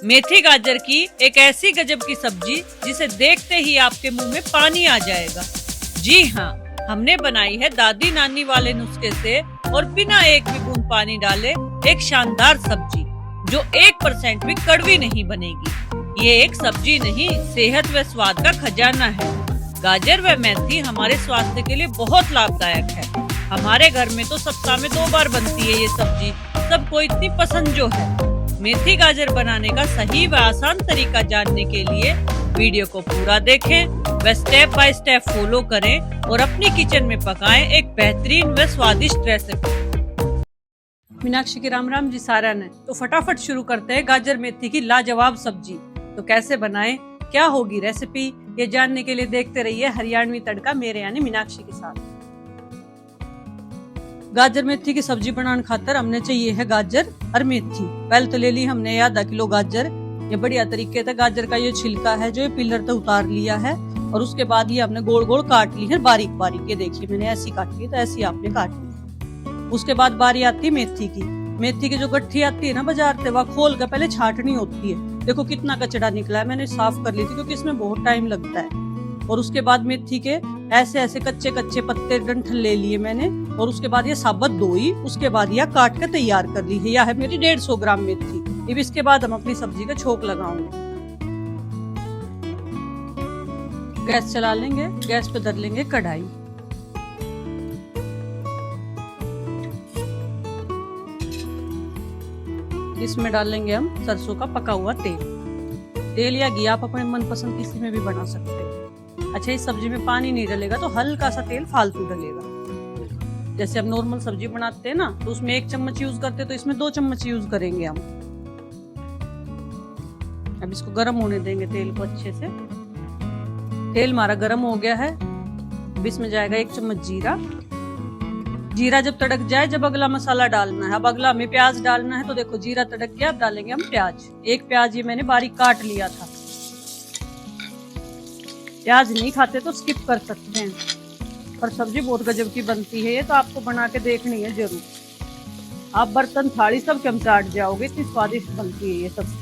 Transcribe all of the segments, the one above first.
मेथी गाजर की एक ऐसी गजब की सब्जी जिसे देखते ही आपके मुंह में पानी आ जाएगा। जी हाँ, हमने बनाई है दादी नानी वाले नुस्खे से और बिना एक भी बूंद पानी डाले एक शानदार सब्जी जो 1% भी कड़वी नहीं बनेगी। ये एक सब्जी नहीं, सेहत व स्वाद का खजाना है। गाजर व मेथी हमारे स्वास्थ्य के लिए बहुत लाभदायक है। हमारे घर में तो सप्ताह में 2 बार बनती है ये सब्जी, सबको इतनी पसंद जो है। मेथी गाजर बनाने का सही व आसान तरीका जानने के लिए वीडियो को पूरा देखें व स्टेप बाय स्टेप फॉलो करें और अपनी किचन में पकाएं एक बेहतरीन व स्वादिष्ट रेसिपी। मीनाक्षी की राम राम जी सारा ने। तो फटाफट शुरू करते हैं गाजर मेथी की लाजवाब सब्जी। तो कैसे बनाएं, क्या होगी रेसिपी, ये जानने के लिए देखते रहिए हरियाणवी तड़का मेरे यानी मीनाक्षी के साथ। गाजर मेथी की सब्जी बनाने खातर हमने चाहिए है गाजर और मेथी। पहले तो ले ली हमने आधा किलो गाजर। ये बढ़िया तरीके से गाजर का ये छिलका है जो ये पिलर तक उतार लिया है और उसके बाद ये हमने गोल गोल काट ली है, बारीक बारीक। ये देखिए मैंने ऐसी काटी है, तो ऐसी आपने काट ली। उसके बाद बारी आती है मेथी की। मेथी की जो गट्ठी आती है ना बाजार से, वह खोल कर पहले छाटनी होती है। देखो कितना कचड़ा निकला है, मैंने साफ कर ली थी क्योंकि इसमें बहुत टाइम लगता है। और उसके बाद मेथी के ऐसे ऐसे कच्चे कच्चे पत्ते डंठल ले लिए मैंने और उसके बाद ये साबुत धोई, उसके बाद यह काट कर तैयार कर ली है। यह है मेरी 150 ग्राम मेथी। अब इसके बाद हम अपनी सब्जी का छोंक लगाएंगे। गैस चला लेंगे, गैस पे धर लेंगे कढ़ाई। इसमें डाल लेंगे हम सरसों का पका हुआ तेल या घी, आप अपने मनपसंद किसी में भी बना सकते हैं। अच्छा, इस सब्जी में पानी नहीं डलेगा तो हल्का सा तेल फालतू डलेगा। जैसे हम नॉर्मल सब्जी बनाते हैं ना, तो उसमें 1 चम्मच यूज करते हैं, तो इसमें 2 चम्मच यूज करेंगे हम। अब इसको गर्म होने देंगे तेल को अच्छे से। तेल हमारा गर्म हो गया है। अब इसमें जाएगा 1 चम्मच जीरा। जीरा जब तड़क जाए, जब अगला मसाला डालना है। अब अगला हमें प्याज डालना है। तो देखो जीरा तड़क गया, अब डालेंगे हम प्याज। 1 प्याज ये मैंने बारीक काट लिया था। प्याज नहीं खाते तो स्किप कर सकते हैं, पर सब्जी बहुत गजब की बनती है। ये तो आपको बना के देखनी है जरूर। आप बर्तन थाली सब चमचाट जाओगे, इतनी स्वादिष्ट बनती है ये सब्जी।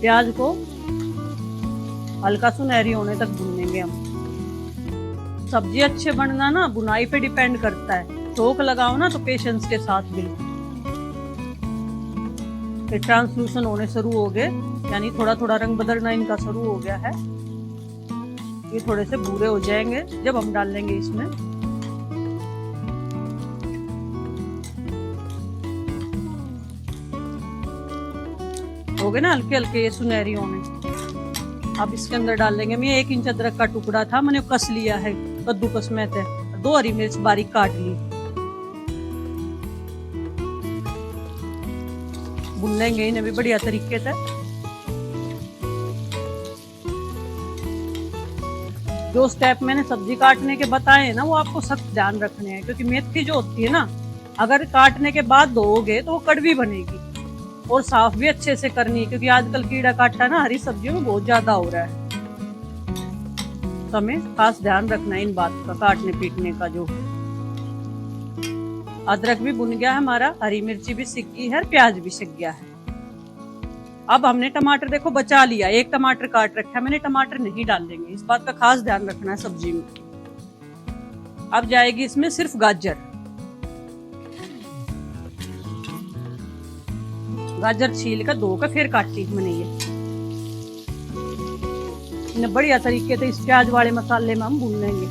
प्याज को हल्का सुनहरी होने तक भूनेंगे हम। सब्जी अच्छे बनना ना बुनाई पे डिपेंड करता है। छोंक लगाओ ना तो पेशेंस के साथ बिल्कुल। ये ट्रांसलूशन होने शुरू हो गए, यानी थोड़ा थोड़ा रंग बदलना इनका शुरू हो गया है। ये थोड़े से भूरे हो जाएंगे जब हम डाल लेंगे इसमें हो गए ना हल्के हल्के ये सुनहरी होने। अब इसके अंदर डाल लेंगे हम ये 1 इंच अदरक का टुकड़ा था, मैंने कस लिया है कद्दूकस में थे। 2 हरी मिर्च बारीक काट ली। भून लेंगे इन्हें भी बढ़िया तरीके से। जो स्टेप मैंने सब्जी काटने के बताए हैं ना, वो आपको सख्त ध्यान रखने हैं, क्योंकि मेथी जो होती है ना, अगर काटने के बाद धोओगे तो वो कड़वी बनेगी। और साफ भी अच्छे से करनी है, क्योंकि आजकल कीड़ा काटा ना हरी सब्जियों में बहुत ज्यादा हो रहा है। तो हमें खास ध्यान रखना है इन बात का, काटने पीटने का। जो अदरक भी भुन गया है हमारा, हरी मिर्ची भी सिक गई है, प्याज भी सिक गया है। अब हमने टमाटर देखो बचा लिया, 1 टमाटर काट रखा है मैंने। टमाटर नहीं डाल देंगे, इस बात का खास ध्यान रखना है सब्जी में। अब जाएगी इसमें सिर्फ गाजर। गाजर छील कर धो कर फिर काटी मैंने ये। इन्हें बढ़िया तरीके से इस प्याज वाले मसाले में हम भून लेंगे।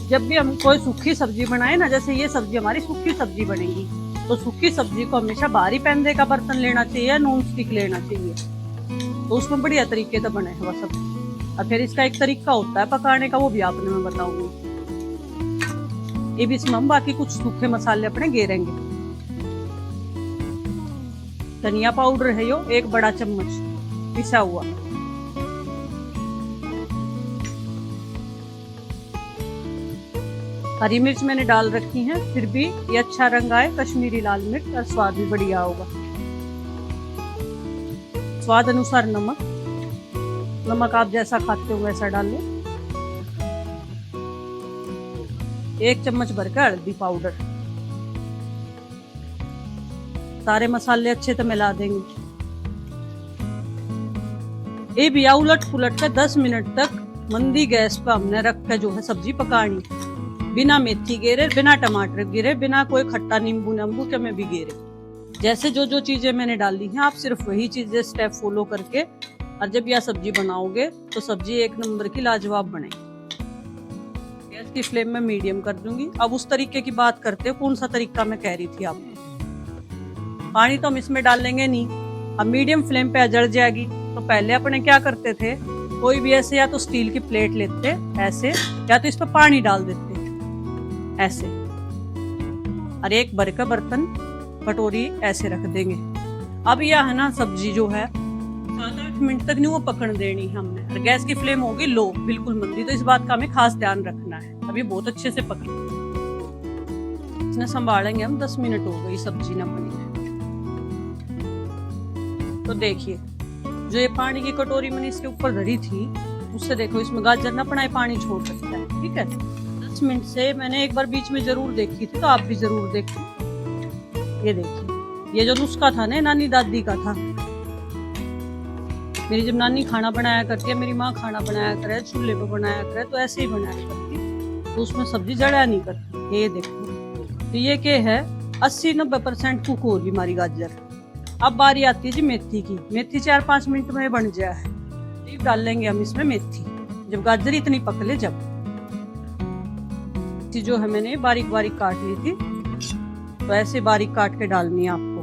जब भी हम कोई सूखी सब्जी बनाए ना, जैसे ये सब्जी हमारी सूखी सब्जी बनेगी, तो सूखी सब्जी को हमेशा भारी पैंदे का बर्तन लेना चाहिए, नॉन स्टिक लेना चाहिए, तो उसमें बढ़िया तरीके से बने वह सब्जी। और फिर इसका एक तरीका होता है पकाने का, वो भी आपने मैं बताऊंगी। ये भी इसमें हम बाकी कुछ सूखे मसाले अपने गेरेंगे। धनिया पाउडर है यो 1 बड़ा चम्मच पिसा हुआ। हरी मिर्च मैंने डाल रखी है, फिर भी ये अच्छा रंग आए, कश्मीरी लाल मिर्च, और स्वाद भी बढ़िया होगा। स्वाद अनुसार नमक। नमक आप जैसा खाते हो वैसा डाल लो। 1 चम्मच भरकर हल्दी पाउडर, सारे मसाले अच्छे से मिला देंगे। ये भी उलट पुलट कर 10 मिनट तक मंदी गैस पर हमने रख के जो है सब्जी पकानी, बिना मेथी गिरे, बिना टमाटर गिरे, बिना कोई खट्टा नींबू नंबू के में भी गिरे। जैसे जो जो चीजें मैंने डाली हैं आप सिर्फ वही चीजें स्टेप फॉलो करके और जब यह सब्जी बनाओगे तो सब्जी एक नंबर की लाजवाब बनेगी। गैस की फ्लेम में मीडियम कर दूंगी। अब उस तरीके की बात करते हो, कौन सा तरीका मैं कह रही थी आपको। पानी तो हम इसमें डाल लेंगे नहीं, अब मीडियम फ्लेम पे जल जाएगी। तो पहले अपने क्या करते थे, कोई भी ऐसे या तो स्टील की प्लेट लेते ऐसे, या तो इस पर पानी डाल देते ऐसे, और एक भर का बर्तन कटोरी ऐसे रख देंगे। अब यह है ना सब्जी जो है 7-8 मिनट तक नहीं वो पकड़ देनी हमने, और गैस की फ्लेम होगी लो, बिल्कुल मंदी। तो इस बात का हमें खास ध्यान रखना है। अभी बहुत अच्छे से पके, इसने संभालेंगे हम। 10 मिनट हो गई सब्जी ना बनी है। तो देखिए जो ये पानी की कटोरी मैंने इसके ऊपर धरी थी, उससे देखो इसमें गाजर ना पड़ा पानी छोड़ सकता है। ठीक है, 10 मिनट से मैंने एक बार बीच में जरूर देखी थी, तो आप भी जरूर देखिए। ये देखिए, ये जो नुस्खा था ना नानी दादी का था। मेरी जब नानी खाना बनाया करती है, मेरी माँ खाना बनाया करे, चूल्हे पे बनाया करे, तो ऐसे ही बनाया करती, तो उसमें सब्जी जड़ा नहीं करती। ये देखो, तो ये क्या है 80-90% कुक होगी हमारी गाजर। अब बारी आती है जी मेथी की। मेथी 4-5 मिनट में बन जाए, डाल लेंगे हम इसमें मेथी, जब गाजर इतनी पक ले। जब जो है मैंने बारीक बारीक काट ली थी, तो ऐसे बारीक काट के डालनी है आपको।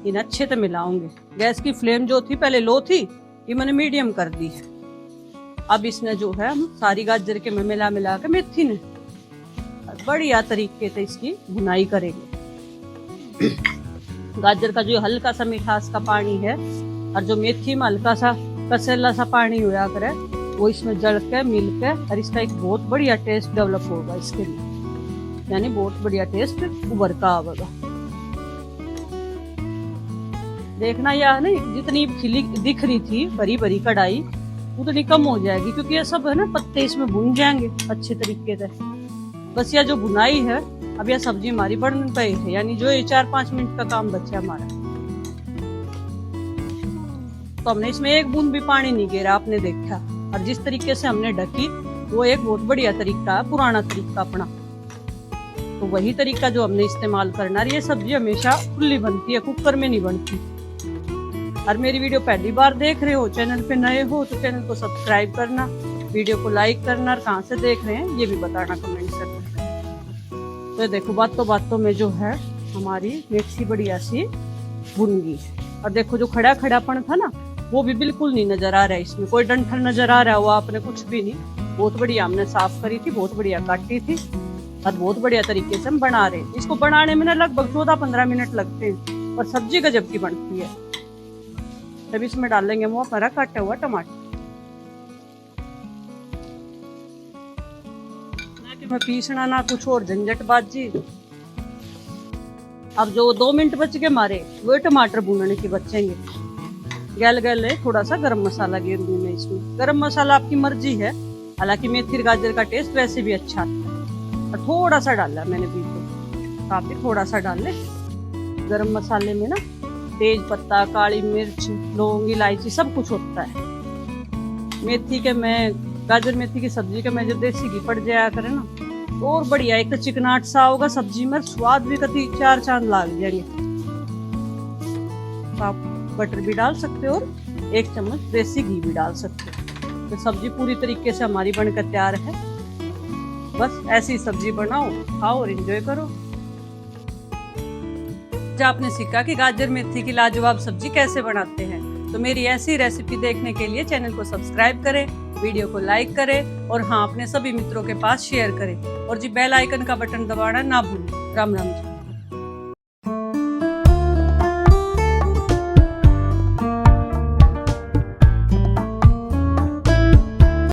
इन्हें अच्छे से मिलाऊंगे। गैस की फ्लेम जो थी पहले लो थी, ये मैंने मीडियम कर दी है। अब इसने जो है हम सारी गाजर के में मिला के मेथी ने बढ़िया तरीके से इसकी भुनाई करेंगे। गाजर का जो हल्का सा मिठास का पानी है और जो मेथी में हल्का सा कसेला सा पानी होया करे, वो इसमें जल के मिल के, और इसका एक बहुत बढ़िया टेस्ट डेवलप होगा इसके लिए, यानी बहुत बढ़िया टेस्ट उभर का आवेगा। देखना यह ना जितनी खिली दिख रही थी भरी भरी कढ़ाई, उतनी कम हो जाएगी, क्योंकि ये सब है ना पत्ते इसमें भुन जाएंगे अच्छे तरीके से। बस यह जो भुनाई है, अब यह सब्जी हमारी बन गई है, यानी जो ये 4-5 मिनट का काम बचा हमारा। तो हमने इसमें एक बूंद भी पानी नहीं गिरा, आपने देखा। और जिस तरीके से हमने ढकी, वो एक बहुत बढ़िया तरीका है, पुराना तरीका अपना। तो वही तरीका जो हमने इस्तेमाल करना है। ये सब्जी हमेशा खुली बनती है, कुकर में नहीं बनती। और मेरी वीडियो पहली बार देख रहे हो, चैनल पे नए हो, तो चैनल को सब्सक्राइब करना, वीडियो को लाइक करना, और कहाँ से देख रहे हैं ये भी बताना कमेंट करना। तो देखो बातों में जो है हमारी मेथी बढ़िया सी भुन गई है। और देखो जो खड़ा खड़ापन था ना, वो भी बिल्कुल नहीं नजर आ रहा है। इसमें कोई डंठल नजर आ रहा है, वो आपने कुछ भी नहीं। बहुत बढ़िया हमने साफ करी थी, बहुत बढ़िया काटी थी, और बहुत बढ़िया तरीके से हम बना रहे हैं। इसको बनाने में ना लगभग 14-15 मिनट लगते हैं, और सब्जी गजब की बनती है। तब इसमें डाल लेंगे वो हमारा काटा हुआ टमाटर। मैं पीसना ना कुछ और झंझटबाजी। अब जो 2 मिनट बच गए हमारे, वो टमाटर भूनने के बचेंगे। गैल गैल थोड़ा सा गरम मसाला गिरूंगी मैं इसमें। गरम मसाला आपकी मर्जी है, हालांकि मेथी गाजर का टेस्ट वैसे भी अच्छा आता है। और थोड़ा सा डाला मैंने बीच, आप भी थोड़ा सा डाल ले। गरम मसाले में ना तेज पत्ता, काली मिर्च, लौंग, इलायची सब कुछ होता है। मेथी के मैं गाजर मेथी की सब्जी के मैं जो देसी घी पड़ जाया करे ना, तो और बढ़िया एक तो चिकनाट सा होगा सब्जी में, स्वाद भी कति 4 चांद लाग जाएंगे। तो आप बटर भी डाल सकते हो, और 1 चम्मच देसी घी भी डाल सकते हो। तो सब्जी पूरी तरीके से हमारी बनकर तैयार है। बस ऐसी सब्जी बनाओ, खाओ और एंजॉय करो। आपने सीखा कि गाजर मेथी की लाजवाब सब्जी कैसे बनाते हैं, तो मेरी ऐसी रेसिपी देखने के लिए चैनल को सब्सक्राइब करें, वीडियो को लाइक करें, और हाँ अपने सभी मित्रों के पास शेयर करें, और जी बेल आइकन का बटन दबाना ना भूलें। राम राम जी।